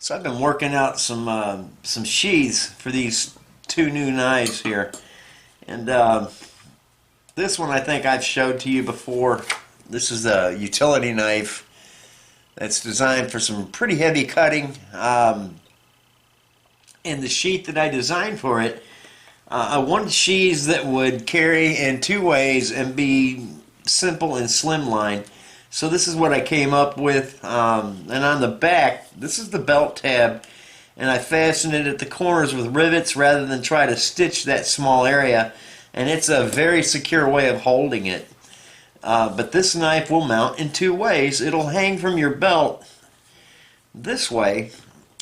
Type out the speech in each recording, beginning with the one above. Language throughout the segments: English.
So I've been working out some sheaths for these two new knives here, and this one I think I've showed to you before. This is a utility knife that's designed for some pretty heavy cutting, and the sheath that I designed for it, I wanted sheaths that would carry in two ways and be simple and slimline. So this is what I came up with, and on the back, this is the belt tab, and I fastened it at the corners with rivets rather than try to stitch that small area, and it's a very secure way of holding it. But this knife will mount in two ways. It'll hang from your belt this way,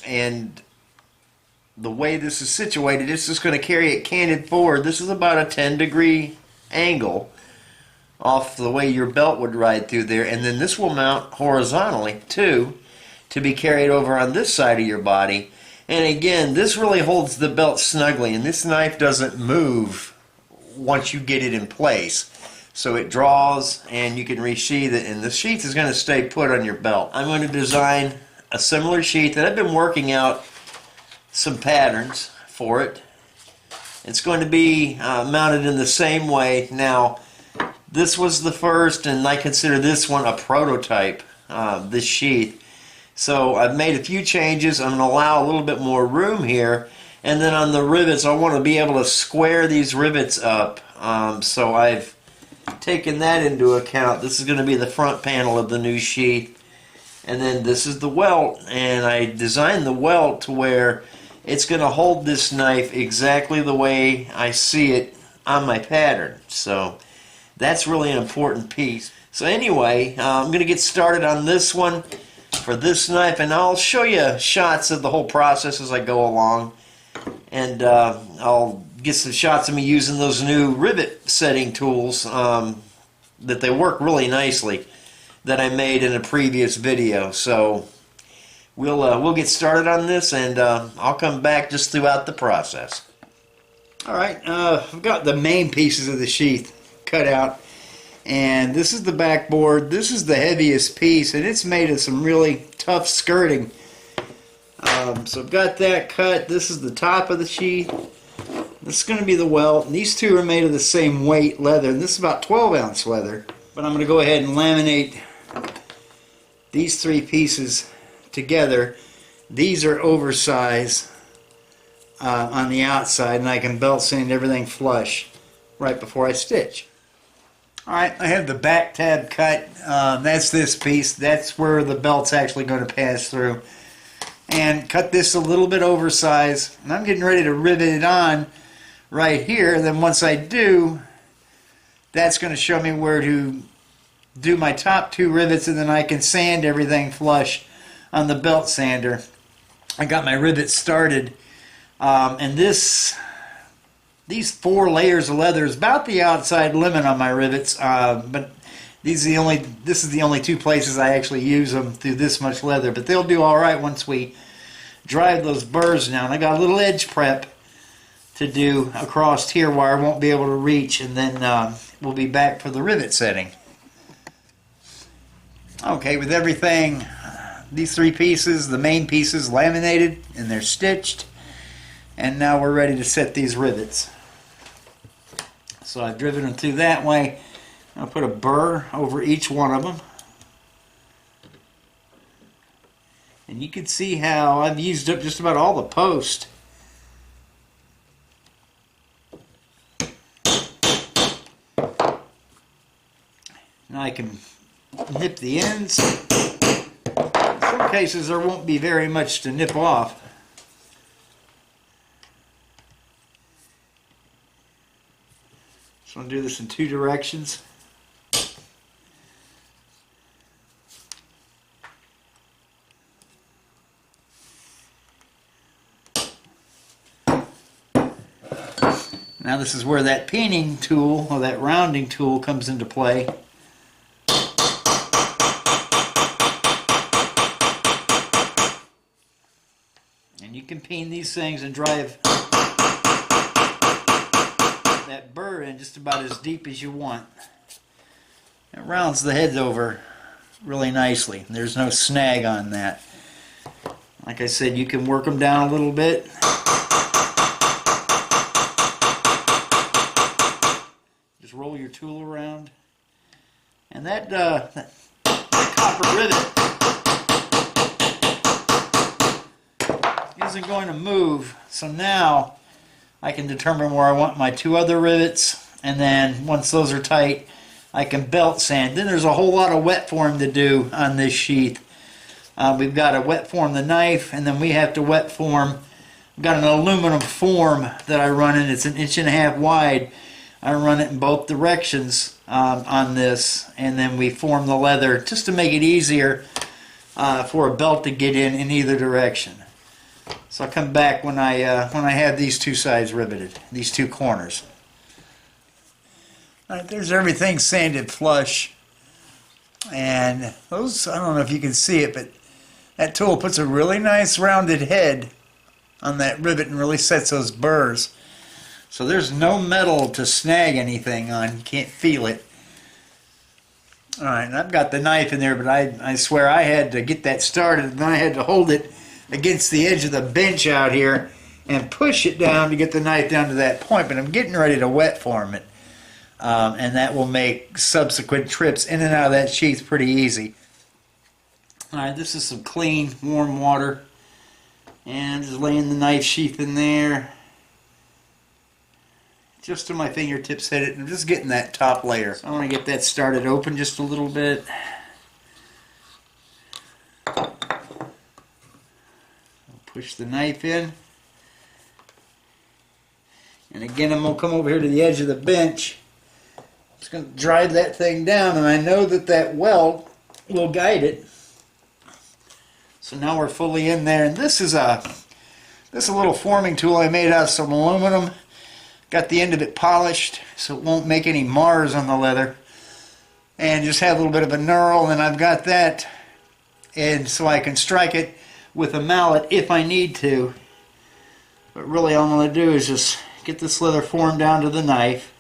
and the way this is situated, it's just going to carry it canted forward. This is about a 10-degree angle off the way your belt would ride through there, and then this will mount horizontally too, to be carried over on this side of your body. And again, this really holds the belt snugly, and this knife doesn't move once you get it in place. So it draws and you can resheath it, and the sheath is going to stay put on your belt. I'm going to design a similar sheath, and I've been working out some patterns for it. It's going to be mounted in the same way. Now, this was the first, and I consider this one a prototype, this sheath. So I've made a few changes. I'm going to allow a little bit more room here, and then on the rivets I want to be able to square these rivets up. So I've taken that into account. This is going to be the front panel of the new sheath, and then this is the welt, and I designed the welt to where it's going to hold this knife exactly the way I see it on my pattern. So that's really an important piece. So anyway, I'm going to get started on this one for this knife, and I'll show you shots of the whole process as I go along, and I'll get some shots of me using those new rivet setting tools that they work really nicely that I made in a previous video. So we'll get started on this, and I'll come back just throughout the process. Alright, I've got the main pieces of the sheath cut out, and this is the backboard. This is the heaviest piece, and it's made of some really tough skirting. So I've got that cut. This is the top of the sheath. This is going to be the welt, and these two are made of the same weight leather, and this is about 12-ounce leather. But I'm going to go ahead and laminate these three pieces together. These are oversized on the outside, and I can belt sand everything flush right before I stitch. Alright, I have the back tab cut. That's this piece. That's where the belt's actually going to pass through. And cut this a little bit oversized. And I'm getting ready to rivet it on right here. And then once I do, that's going to show me where to do my top two rivets, and then I can sand everything flush on the belt sander. I got my rivets started, and these 4 layers of leather is about the outside limit on my rivets, but this is the only 2 places I actually use them through this much leather, but they'll do alright once we drive those burrs down. I got a little edge prep to do across here where I won't be able to reach, and then we'll be back for the rivet setting. Okay, with everything, these 3 pieces, the main pieces, laminated and they're stitched, and now we're ready to set these rivets. So I've driven them through that way. I'll put a burr over each one of them. And you can see how I've used up just about all the post. Now I can nip the ends. In some cases there won't be very much to nip off. So I'm going to do this in 2 directions. Now this is where that peening tool, or that rounding tool, comes into play. And you can peen these things and drive that burr in just about as deep as you want. It rounds the heads over really nicely. There's no snag on that. Like I said, you can work them down a little bit. Just roll your tool around. And that copper rivet isn't going to move. So now I can determine where I want my two other rivets, and then once those are tight, I can belt sand. Then there's a whole lot of wet form to do on this sheath. We've got to wet form the knife, and then we have to wet form. I've got an aluminum form that I run in. It's 1.5 inches wide. I run it in both directions on this, and then we form the leather just to make it easier for a belt to get in either direction. So I'll come back when I have these two sides riveted, these two corners. All right, there's everything sanded flush, and those, I don't know if you can see it, but that tool puts a really nice rounded head on that rivet and really sets those burrs. So there's no metal to snag anything on. You can't feel it. Alright, and I've got the knife in there, but I swear I had to get that started, and then I had to hold it against the edge of the bench out here and push it down to get the knife down to that point. But I'm getting ready to wet form it. And that will make subsequent trips in and out of that sheath pretty easy. Alright, this is some clean, warm water. And just laying the knife sheath in there. Just to my fingertips hit it, and I'm just getting that top layer. So I want to get that started open just a little bit. I'll push the knife in. And again, I'm going to come over here to the edge of the bench. Just going to drive that thing down, and I know that that welt will guide it. So now we're fully in there, and this is a little forming tool I made out of some aluminum. Got the end of it polished so it won't make any mars on the leather, and just have a little bit of a knurl, and I've got that, and so I can strike it with a mallet if I need to. But really all I'm going to do is just get this leather formed down to the knife.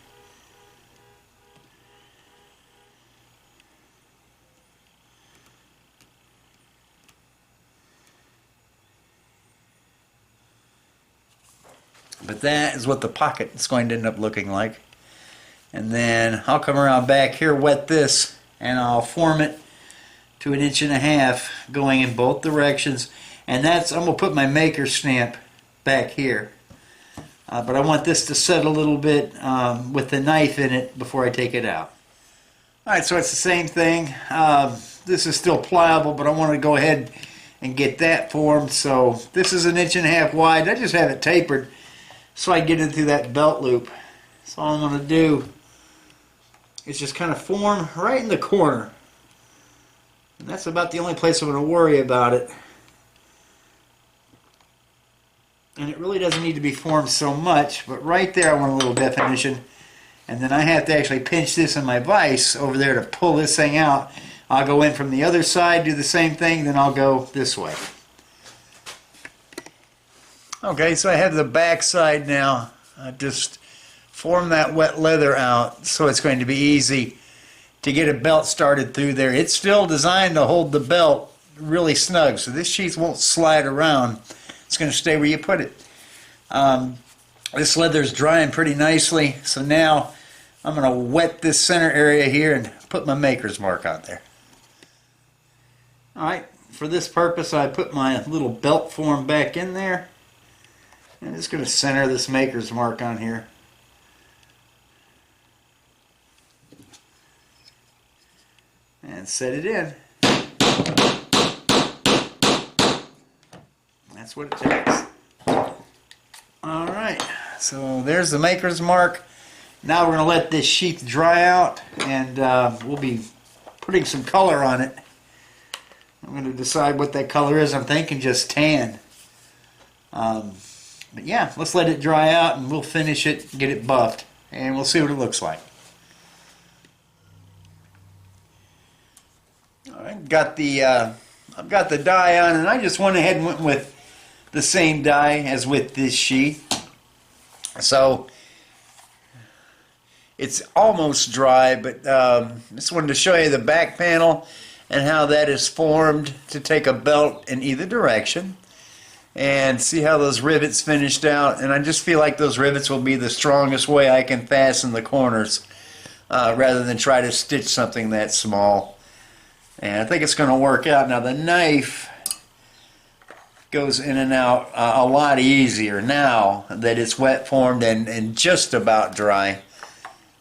But that is what the pocket is going to end up looking like. And then I'll come around back here, wet this, and I'll form it to 1.5 inches going in both directions. And that's, I'm going to put my maker stamp back here. But I want this to set a little bit with the knife in it before I take it out. Alright, so it's the same thing. This is still pliable, but I want to go ahead and get that formed. So this is 1.5 inches wide. I just have it tapered so I get it through that belt loop. So all I'm going to do is just kind of form right in the corner. And that's about the only place I'm going to worry about it. And it really doesn't need to be formed so much, but right there I want a little definition. And then I have to actually pinch this in my vise over there to pull this thing out. I'll go in from the other side, do the same thing, then I'll go this way. Okay, so I have the back side now. I just form that wet leather out so it's going to be easy to get a belt started through there. It's still designed to hold the belt really snug, so this sheath won't slide around. It's going to stay where you put it. This leather's drying pretty nicely, so now I'm going to wet this center area here and put my maker's mark on there. Alright, for this purpose I put my little belt form back in there. I'm just going to center this maker's mark on here. And set it in. That's what it takes. Alright, so there's the maker's mark. Now we're going to let this sheath dry out, and we'll be putting some color on it. I'm going to decide what that color is. I'm thinking just tan. But yeah, let's let it dry out and we'll finish it, get it buffed, and we'll see what it looks like. Alright, I've got the dye on, and I just went ahead and went with the same dye as with this sheath. So it's almost dry, but just wanted to show you the back panel and how that is formed to take a belt in either direction. and see how those rivets finished out. And I just feel like those rivets will be the strongest way I can fasten the corners, rather than try to stitch something that small. And I think it's going to work out. Now the knife goes in and out a lot easier now that it's wet formed and just about dry.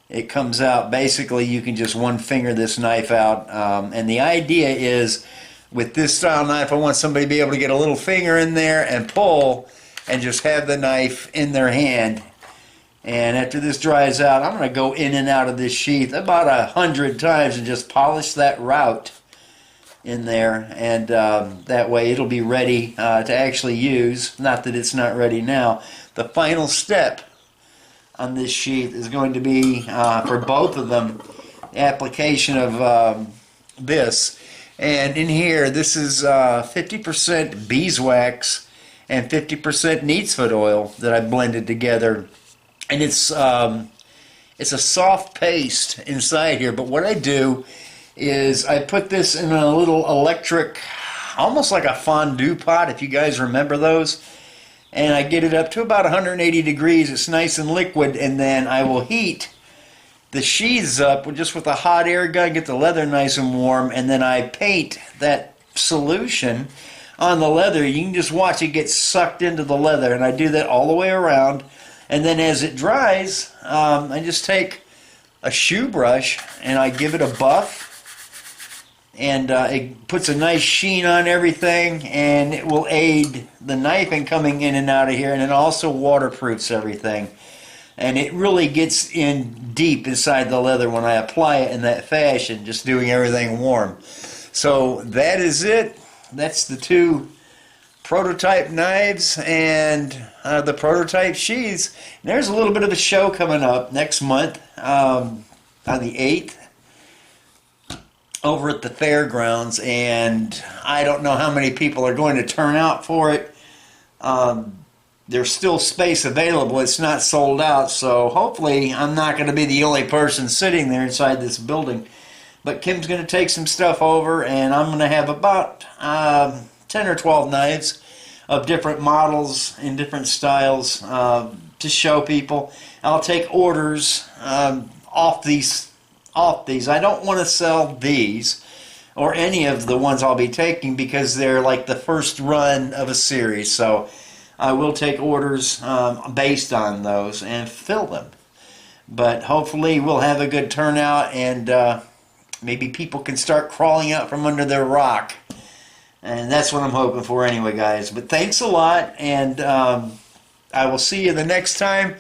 It comes out, basically you can just one finger this knife out, and the idea is with this style knife I want somebody to be able to get a little finger in there and pull and just have the knife in their hand. And after this dries out, I'm going to go in and out of this sheath about 100 times and just polish that route in there, and that way it'll be ready to actually use. Not that it's not ready now. The final step on this sheath is going to be, for both of them, the application of this. And in here, this is 50% beeswax and 50% neatsfoot oil that I blended together. And it's a soft paste inside here, but what I do is I put this in a little electric, almost like a fondue pot, if you guys remember those, and I get it up to about 180 degrees. It's nice and liquid, and then I will heat the sheaths up just with a hot air gun, get the leather nice and warm, and then I paint that solution on the leather. You can just watch it get sucked into the leather, and I do that all the way around. And then as it dries, I just take a shoe brush and I give it a buff, and it puts a nice sheen on everything, and it will aid the knife in coming in and out of here, and it also waterproofs everything. And it really gets in deep inside the leather when I apply it in that fashion, just doing everything warm. So that is it. That's the two prototype knives and the prototype sheaths. And there's a little bit of a show coming up next month, on the 8th, over at the fairgrounds, and I don't know how many people are going to turn out for it. There's still space available. It's not sold out, so hopefully I'm not going to be the only person sitting there inside this building. But Kim's going to take some stuff over, and I'm going to have about 10 or 12 knives of different models in different styles to show people. I'll take orders off these. I don't want to sell these or any of the ones I'll be taking because they're like the first run of a series. So I will take orders based on those and fill them. But hopefully we'll have a good turnout, and maybe people can start crawling out from under their rock. And that's what I'm hoping for anyway, guys. But thanks a lot, and I will see you the next time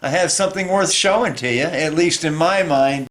I have something worth showing to you, at least in my mind.